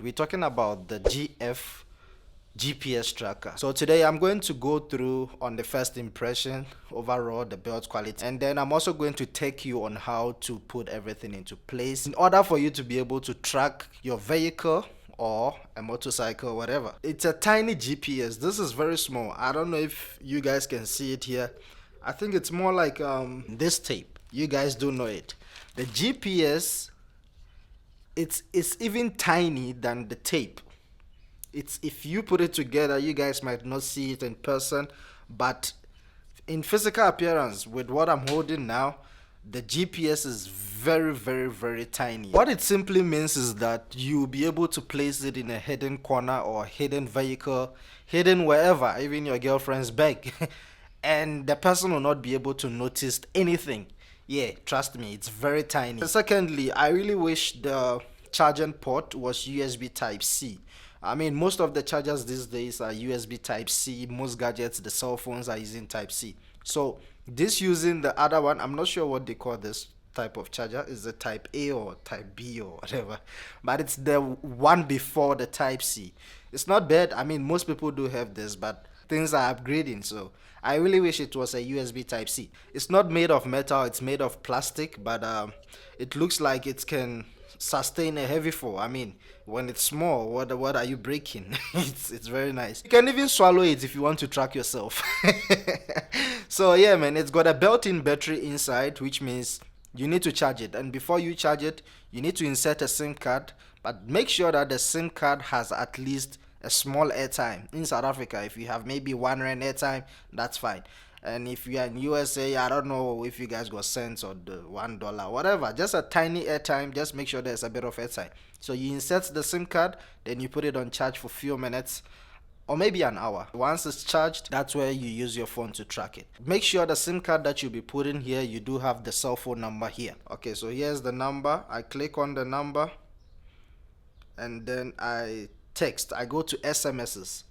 We're talking about the GF GPS tracker. So today I'm going to go through on the first impression, overall the build quality, and then I'm also going to take you on how to put everything into place in order for you to be able to track your vehicle or a motorcycle, whatever. It's a tiny GPS. This is very small. I don't know if you guys can see it here. I think it's more like this tape. You guys do know it. The GPS, it's even tiny than the tape. It's, if you put it together, you guys might not see it in person, but in physical appearance with what I'm holding now, the GPS is very tiny. What it simply means is that you'll be able to place it in a hidden corner or hidden vehicle, hidden wherever, even your girlfriend's bag, and the person will not be able to notice anything. Yeah, trust me, it's very tiny. And secondly, I really wish the charging port was USB Type C. I mean, most of the chargers these days are USB Type C. Most gadgets, the cell phones, are using Type C. So this using the other one, I'm not sure what they call this type of charger. Is it Type A or Type B or whatever? But it's the one before the Type C. It's not bad. I mean, most people do have this, but things are upgrading. So I really wish it was a USB Type C. It's not made of metal. It's made of plastic, but it looks like it can sustain a heavy fall. I mean, when it's small, what are you breaking? It's very nice. You can even swallow it if you want to track yourself. So yeah, man, it's got a built-in battery inside, which means you need to charge it, and before you charge it, you need to insert a SIM card, but make sure that the SIM card has at least a small airtime. In South Africa, if you have maybe 1 rand airtime, that's fine. And if you are in USA, I don't know if you guys got cents or the $1, whatever, just a tiny airtime. Just make sure there's a bit of airtime. So you insert the SIM card, then you put it on charge for a few minutes or maybe an hour. Once it's charged, that's where you use your phone to track it. Make sure the SIM card that you'll be putting here, you do have the cell phone number here. Okay, so here's the number. I click on the number and then I go to SMSs.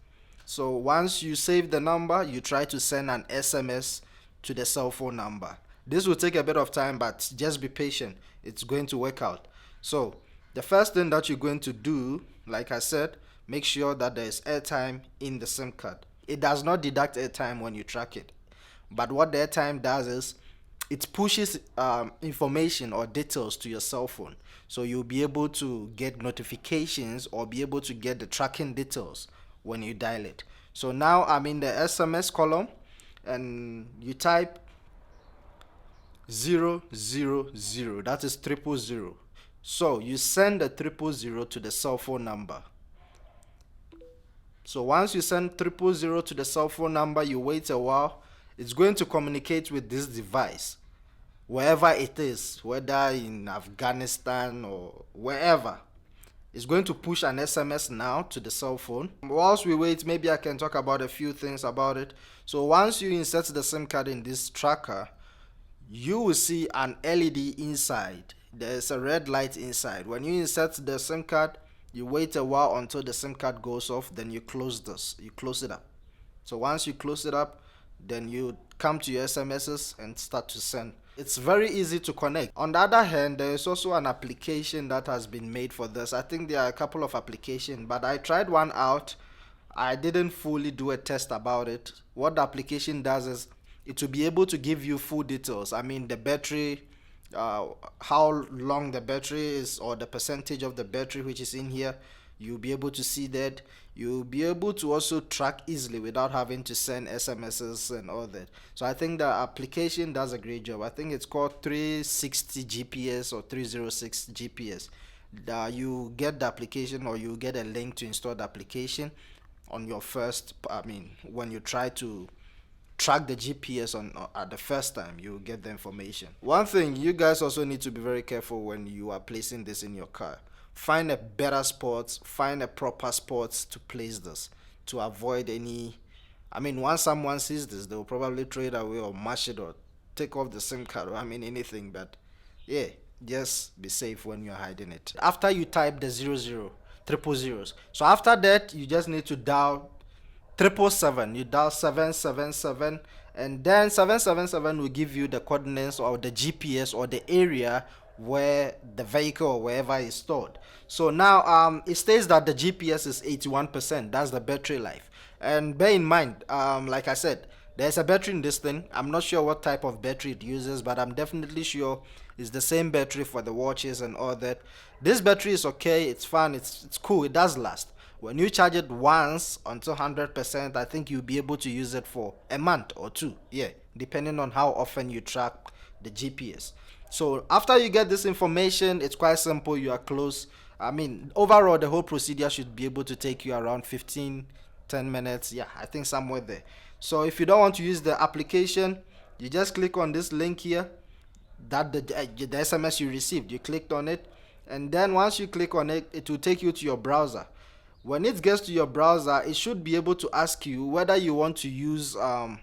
So once you save the number, you try to send an SMS to the cell phone number. This will take a bit of time, but just be patient. It's going to work out. So the first thing that you're going to do, like I said, make sure that there is airtime in the SIM card. It does not deduct airtime when you track it, but what the airtime does is it pushes information or details to your cell phone, so you'll be able to get notifications or be able to get the tracking details when you dial it. So now I'm in the SMS column and you type 000, that is 000. So you send the 000 to the cell phone number. So once you send 000 to the cell phone number, you wait a while. It's going to communicate with this device, wherever it is, whether in Afghanistan or wherever. It's going to push an SMS now to the cell phone. Whilst we wait, maybe I can talk about a few things about it. So once you insert the SIM card in this tracker, you will see an LED inside. There's a red light inside. When you insert the SIM card, you wait a while until the SIM card goes off, then you close it up. So once you close it up, then you come to your SMSs and start to send. It's very easy to connect. On the other hand, there is also an application that has been made for this. I think there are a couple of applications, but I tried one out. I didn't fully do a test about it. What the application does is it will be able to give you full details. I mean, the battery, how long the battery is, or the percentage of the battery which is in here. You'll be able to see that. You'll be able to also track easily without having to send SMSs and all that. So I think the application does a great job. I think it's called 360 GPS or 306 GPS. You get the application, or you get a link to install the application on your first, when you try to track the GPS on at the first time, you get the information. One thing, you guys also need to be very careful when you are placing this in your car. Find a better spot, find a proper spot to place this, to avoid any, once someone sees this, they'll probably throw it away or mash it or take off the SIM card, or anything. But yeah, just be safe when you're hiding it. After you type the 00, triple zeros, so after that you just need to dial 777. You dial 777, and then 777 will give you the coordinates or the GPS or the area where the vehicle or wherever is stored. So now it states that the GPS is 81%. That's the battery life. And bear in mind, like I said, there's a battery in this thing. I'm not sure what type of battery it uses, but I'm definitely sure it's the same battery for the watches and all that. This battery is okay, it's fun, it's cool, it does last. When you charge it once until 100%, I think you'll be able to use it for a month or two. Yeah, depending on how often you track the GPS. So after you get this information, it's quite simple. You are close. I mean, overall, the whole procedure should be able to take you around 10 minutes. Yeah, I think somewhere there. So if you don't want to use the application, you just click on this link here, that the SMS you received. You clicked on it, and then once you click on it, it will take you to your browser. When it gets to your browser, it should be able to ask you whether you want to use the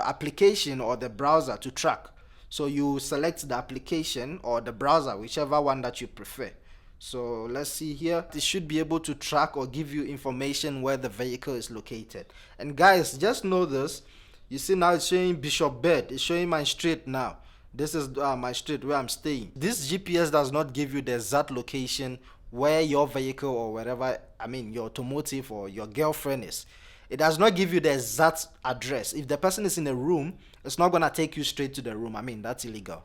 application or the browser to track. So you select the application or the browser, whichever one that you prefer. So let's see here. It should be able to track or give you information where the vehicle is located. And guys, just know this. You see now it's showing Bishop Bed. It's showing my street now. This is my street where I'm staying. This GPS does not give you the exact location where your vehicle or wherever, I mean your automotive or your girlfriend is. It does not give you the exact address. If the person is in a room, it's not gonna take you straight to the room. I mean, that's illegal.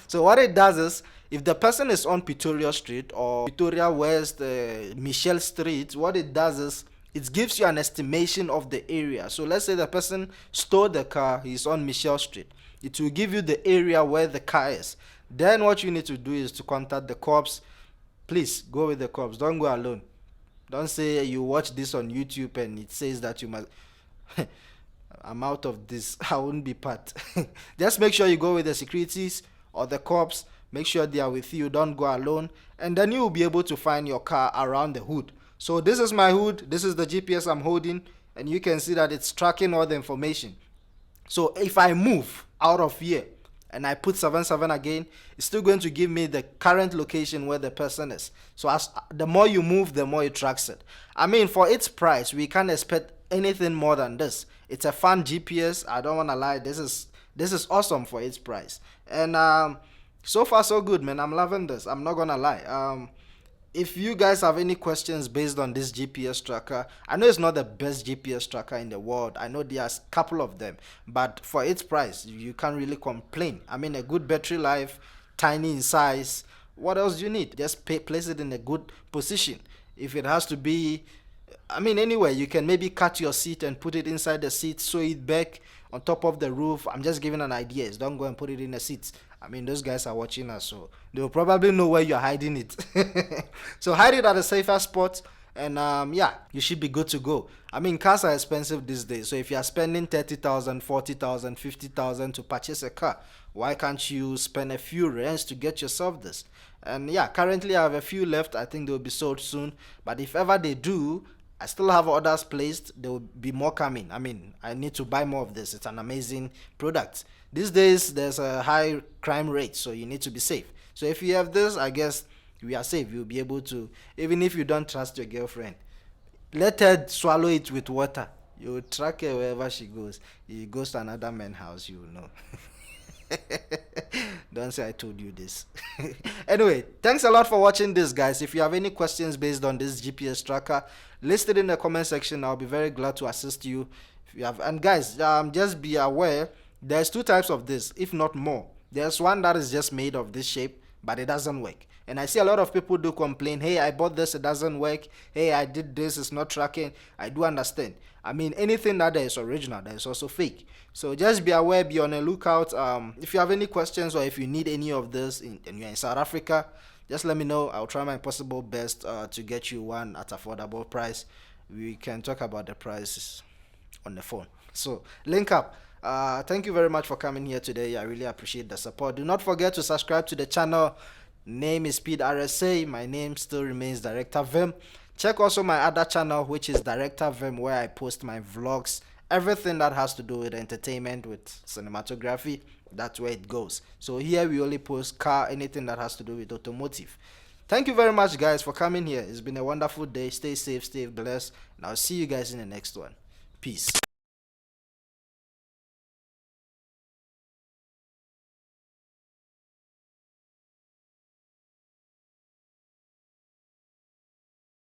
So what it does is, if the person is on Pretoria Street or Pretoria West, Michelle Street, what it does is it gives you an estimation of the area. So let's say the person stole the car, he's on Michelle Street. It will give you the area where the car is. Then what you need to do is to contact the cops. Please go with the cops. Don't go alone. Don't say you watch this on YouTube and it says that you must. I'm out of this. I wouldn't be part. Just make sure you go with the securities or the cops. Make sure they are with you. Don't go alone. And then you will be able to find your car around the hood. So this is my hood. This is the GPS I'm holding. And you can see that it's tracking all the information. So if I move out of here and I put 77 again, it's still going to give me the current location where the person is. So as the more you move, the more it tracks it. I mean, for its price, we can't expect anything more than this. It's a fun GPS. I don't want to lie. This is awesome for its price. And so far so good, man. I'm loving this. I'm not gonna lie. If you guys have any questions based on this GPS tracker, I know it's not the best GPS tracker in the world. I know there's a couple of them, but for its price, you can't really complain. I mean, a good battery life, tiny in size. What else do you need? Just place it in a good position. If it has to be, I mean, anyway, you can maybe cut your seat and put it inside the seat, sew it back on top of the roof. I'm just giving an idea. Don't go and put it in the seats. I mean, those guys are watching us, so they'll probably know where you're hiding it. So hide it at a safer spot, and yeah, you should be good to go. I mean, cars are expensive these days, so if you're spending 30,000, 40,000, 50,000 to purchase a car, why can't you spend a few rands to get yourself this? And yeah, currently I have a few left. I think they'll be sold soon, but if ever they do, I still have orders placed. There will be more coming. I mean, I need to buy more of this. It's an amazing product. These days, there's a high crime rate, so you need to be safe. So if you have this, I guess we are safe. You'll be able to, even if you don't trust your girlfriend, let her swallow it with water. You will track her wherever she goes. If she goes to another man's house, you will know. Don't say I told you this. Anyway, thanks a lot for watching this, guys. If you have any questions based on this GPS tracker, list it in the comment section. I'll be very glad to assist you. If you have, and guys, just be aware, there's two types of this, if not more. There's one that is just made of this shape, but it doesn't work. And I see a lot of people do complain, hey, I bought this, it doesn't work. Hey, I did this, it's not tracking. I do understand. I mean, anything that is original, that is also fake. So just be aware, be on a lookout. If you have any questions or if you need any of this and you're in South Africa, just let me know. I'll try my possible best to get you one at affordable price. We can talk about the prices on the phone. So link up. Thank you very much for coming here today. I really appreciate the support. Do not forget to subscribe to the channel. Name is Speed RSA. My name still remains Director Vim. Check also my other channel, which is Director Vim, where I post my vlogs, everything that has to do with entertainment, with cinematography. That's where it goes. So here we only post car, anything that has to do with automotive. Thank you very much, guys, for coming here. It's been a wonderful day. Stay safe, stay blessed, and I'll see you guys in the next one. Peace.